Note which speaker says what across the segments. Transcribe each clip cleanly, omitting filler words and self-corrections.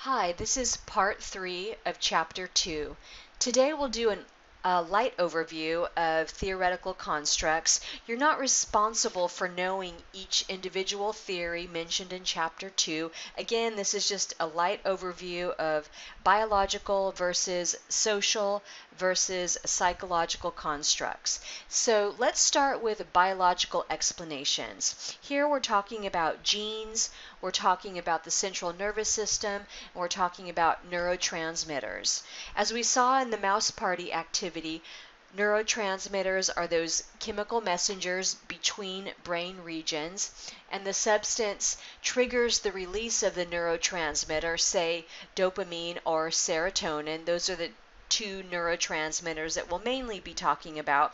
Speaker 1: Hi, this is part 3 of chapter 2. Today we'll do a light overview of theoretical constructs. You're not responsible for knowing each individual theory mentioned in chapter 2. Again, this is just a light overview of biological versus social versus psychological constructs. So let's start with biological explanations. Here we're talking about genes, we're talking about the central nervous system, and we're talking about neurotransmitters. As we saw in the mouse party activity, neurotransmitters are those chemical messengers between brain regions, and the substance triggers the release of the neurotransmitter, say dopamine or serotonin. Those are the two neurotransmitters that we'll mainly be talking about.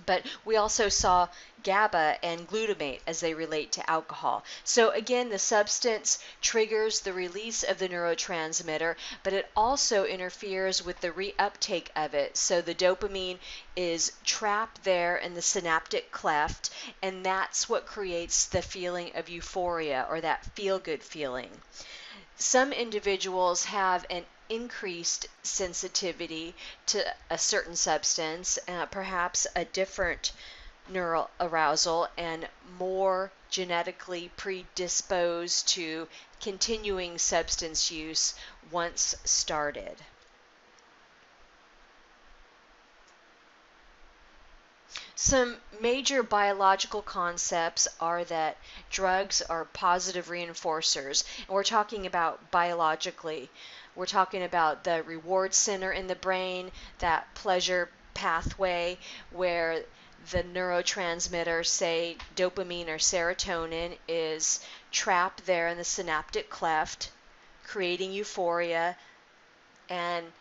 Speaker 1: But we also saw GABA and glutamate as they relate to alcohol. So again, the substance triggers the release of the neurotransmitter, but it also interferes with the reuptake of it. So the dopamine is trapped there in the synaptic cleft, and that's what creates the feeling of euphoria, or that feel-good feeling. Some individuals have an increased sensitivity to a certain substance, perhaps a different neural arousal, and more genetically predisposed to continuing substance use once started. Some major biological concepts are that drugs are positive reinforcers, and we're talking about biologically. We're talking about the reward center in the brain, that pleasure pathway where the neurotransmitter, say dopamine or serotonin, is trapped there in the synaptic cleft, creating euphoria and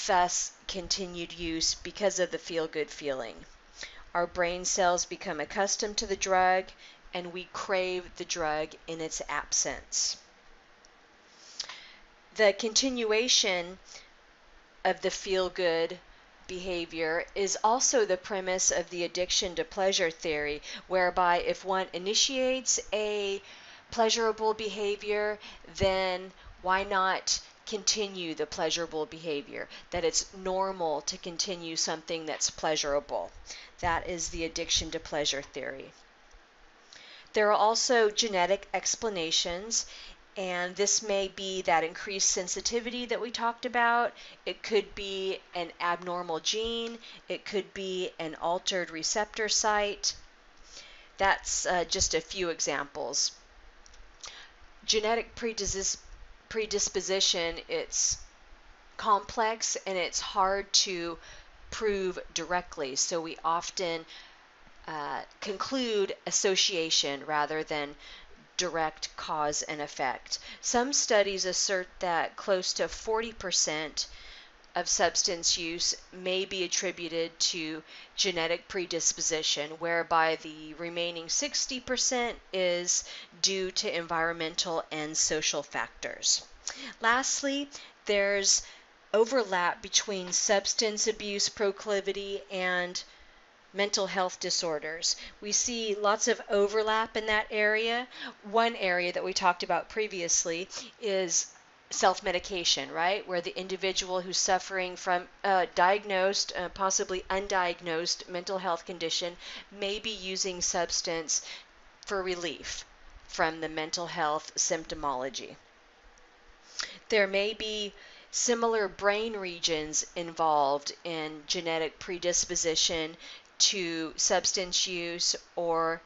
Speaker 1: thus continued use because of the feel-good feeling. Our brain cells become accustomed to the drug, and we crave the drug in its absence. The continuation of the feel-good behavior is also the premise of the addiction to pleasure theory, whereby if one initiates a pleasurable behavior, then why not continue the pleasurable behavior? That it's normal to continue something that's pleasurable. That is the addiction to pleasure theory. There are also genetic explanations, and this may be that increased sensitivity that we talked about. It could be an abnormal gene. It could be an altered receptor site. That's just a few examples. Genetic predisposition, it's complex and it's hard to prove directly, so we often conclude association rather than direct cause and effect. Some studies assert that close to 40% of substance use may be attributed to genetic predisposition, whereby the remaining 60% is due to environmental and social factors. Lastly, there's overlap between substance abuse proclivity and mental health disorders. We see lots of overlap in that area. One area that we talked about previously is self-medication, right? Where the individual who's suffering from diagnosed, possibly undiagnosed mental health condition may be using substance for relief from the mental health symptomology. There may be similar brain regions involved in genetic predisposition to substance use or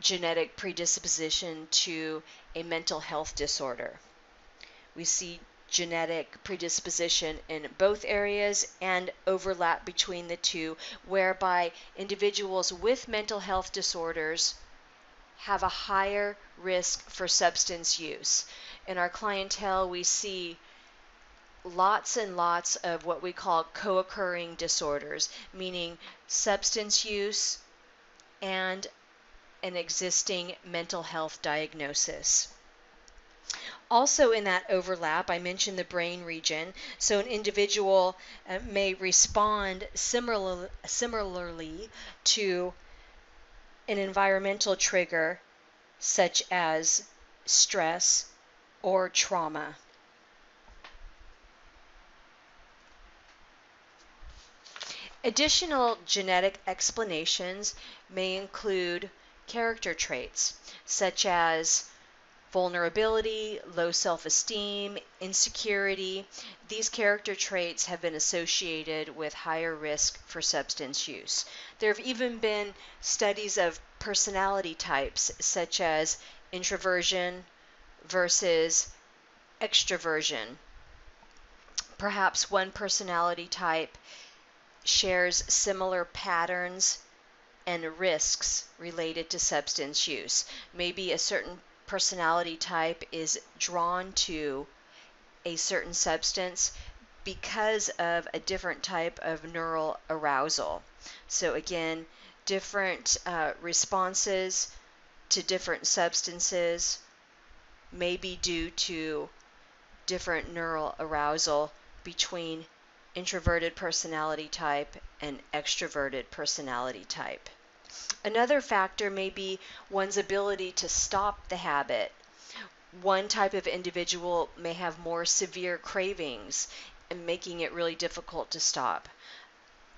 Speaker 1: genetic predisposition to a mental health disorder. We see genetic predisposition in both areas and overlap between the two, whereby individuals with mental health disorders have a higher risk for substance use. In our clientele, we see lots and lots of what we call co-occurring disorders, meaning substance use and an existing mental health diagnosis. Also in that overlap, I mentioned the brain region, so an individual may respond similarly to an environmental trigger such as stress or trauma. Additional genetic explanations may include character traits such as vulnerability, low self-esteem, insecurity. These character traits have been associated with higher risk for substance use. There have even been studies of personality types such as introversion versus extroversion. Perhaps one personality type shares similar patterns and risks related to substance use. Maybe a certain personality type is drawn to a certain substance because of a different type of neural arousal. So again, different responses to different substances may be due to different neural arousal between introverted personality type and extroverted personality type. Another factor may be one's ability to stop the habit. One type of individual may have more severe cravings and making it really difficult to stop.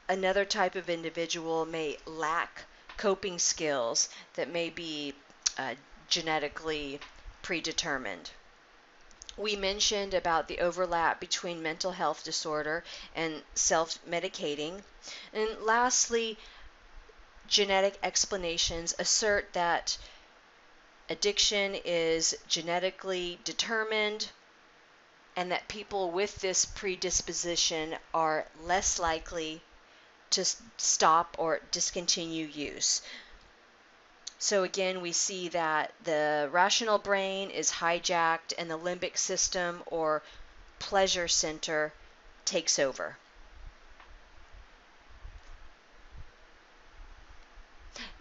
Speaker 1: Another type of individual may lack coping skills that may be genetically predetermined. We mentioned about the overlap between mental health disorder and self-medicating. And lastly, genetic explanations assert that addiction is genetically determined and that people with this predisposition are less likely to stop or discontinue use. So again, we see that the rational brain is hijacked and the limbic system or pleasure center takes over.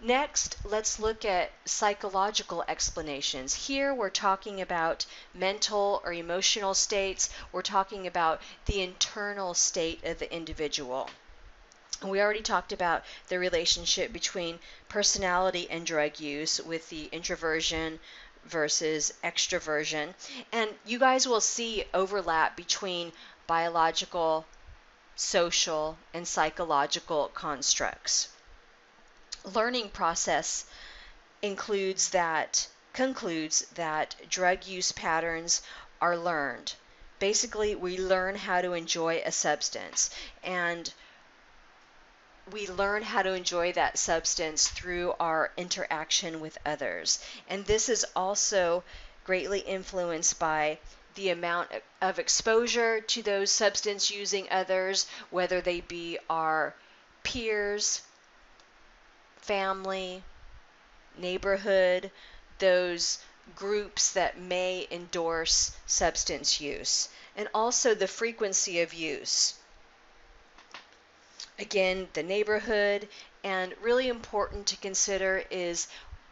Speaker 1: Next, let's look at psychological explanations. Here we're talking about mental or emotional states. We're talking about the internal state of the individual. We already talked about the relationship between personality and drug use with the introversion versus extroversion. And you guys will see overlap between biological, social, and psychological constructs. Learning process concludes that drug use patterns are learned. Basically, we learn how to enjoy a substance, and we learn how to enjoy that substance through our interaction with others. And this is also greatly influenced by the amount of exposure to those substance using others, whether they be our peers, family, neighborhood, those groups that may endorse substance use, and also the frequency of use. Again, the neighborhood, and really important to consider is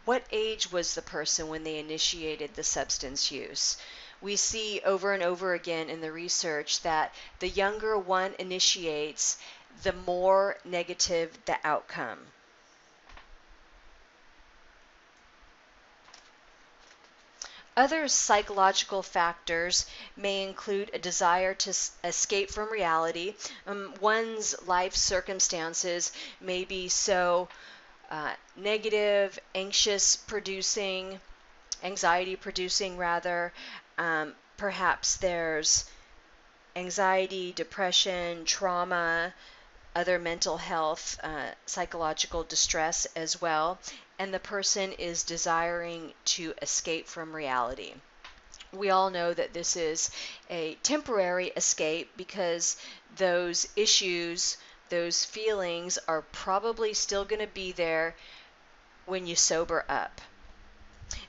Speaker 1: what age was the person when they initiated the substance use. We see over and over again in the research that the younger one initiates, the more negative the outcome. Other psychological factors may include a desire to escape from reality. One's life circumstances may be so negative, anxiety producing rather. Perhaps there's anxiety, depression, trauma, other mental health, psychological distress as well, and the person is desiring to escape from reality. We all know that this is a temporary escape because those issues, those feelings are probably still going to be there when you sober up.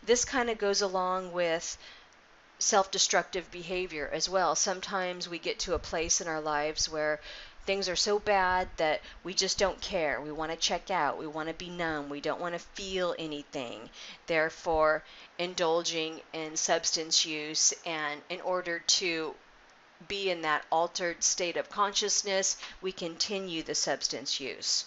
Speaker 1: This kind of goes along with self-destructive behavior as well. Sometimes we get to a place in our lives where things are so bad that we just don't care. We want to check out. We want to be numb. We don't want to feel anything. Therefore, indulging in substance use, and in order to be in that altered state of consciousness, we continue the substance use.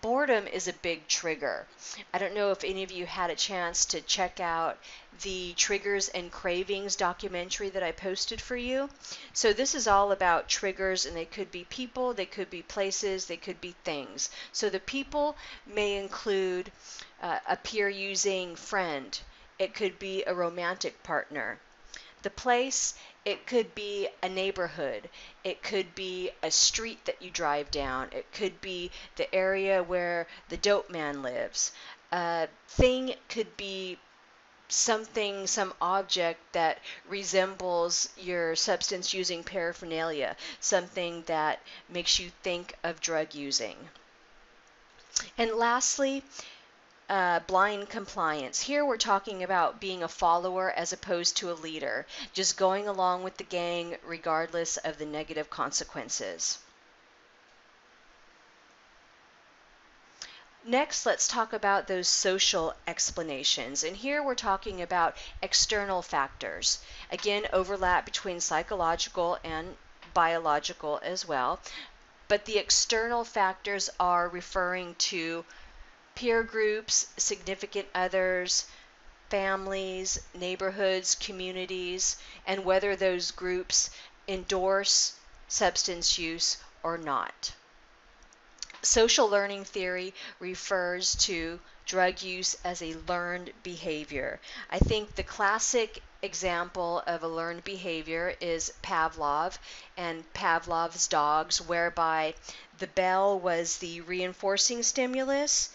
Speaker 1: Boredom is a big trigger. I don't know if any of you had a chance to check out the Triggers and Cravings documentary that I posted for you. So this is all about triggers, and they could be people, they could be places, they could be things. So the people may include a peer-using friend. It could be a romantic partner. The place, it could be a neighborhood. It could be a street that you drive down. It could be the area where the dope man lives. A thing could be something, some object that resembles your substance using paraphernalia, something that makes you think of drug using. And lastly, blind compliance. Here we're talking about being a follower as opposed to a leader, just going along with the gang regardless of the negative consequences. Next, let's talk about those social explanations. And here we're talking about external factors. Again, overlap between psychological and biological as well. But the external factors are referring to peer groups, significant others, families, neighborhoods, communities, and whether those groups endorse substance use or not. Social learning theory refers to drug use as a learned behavior. I think the classic example of a learned behavior is Pavlov and Pavlov's dogs, whereby the bell was the reinforcing stimulus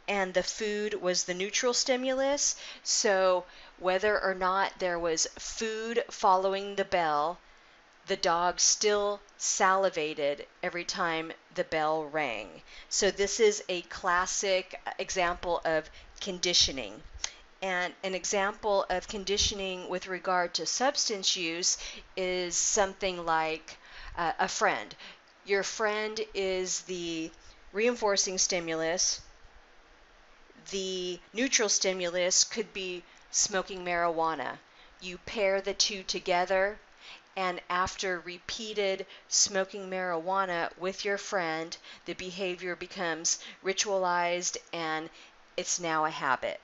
Speaker 1: and the food was the neutral stimulus. So whether or not there was food following the bell, the dog still salivated every time the bell rang. So this is a classic example of conditioning. And an example of conditioning with regard to substance use is something like a friend. Your friend is the reinforcing stimulus. The neutral stimulus could be smoking marijuana. You pair the two together, and after repeated smoking marijuana with your friend, the behavior becomes ritualized and it's now a habit.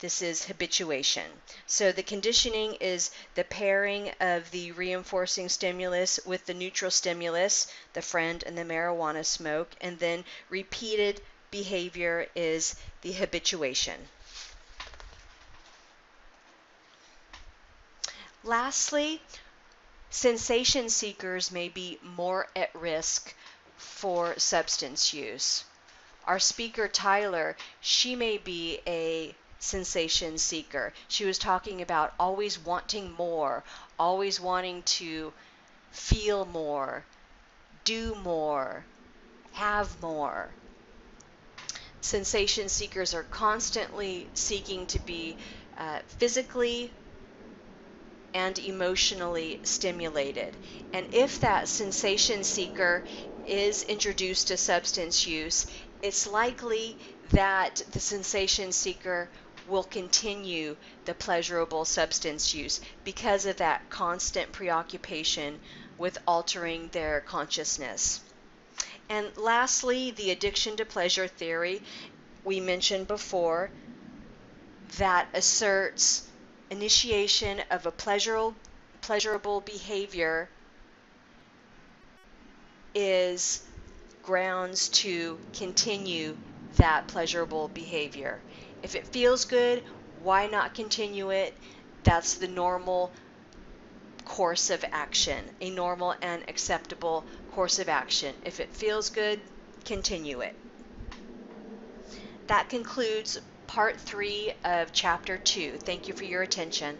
Speaker 1: This is habituation. So the conditioning is the pairing of the reinforcing stimulus with the neutral stimulus, the friend and the marijuana smoke, and then repeated behavior is the habituation. Lastly, sensation seekers may be more at risk for substance use. Our speaker, Tyler, she may be a sensation seeker. She was talking about always wanting more, always wanting to feel more, do more, have more. Sensation seekers are constantly seeking to be physically and emotionally stimulated. And if that sensation seeker is introduced to substance use, it's likely that the sensation seeker will continue the pleasurable substance use because of that constant preoccupation with altering their consciousness. And lastly, the addiction to pleasure theory we mentioned before that asserts initiation of a pleasurable behavior is grounds to continue that pleasurable behavior. If it feels good, why not continue it? That's the normal course of action, a normal and acceptable course of action. If it feels good, continue it. That concludes part 3 of chapter 2. Thank you for your attention.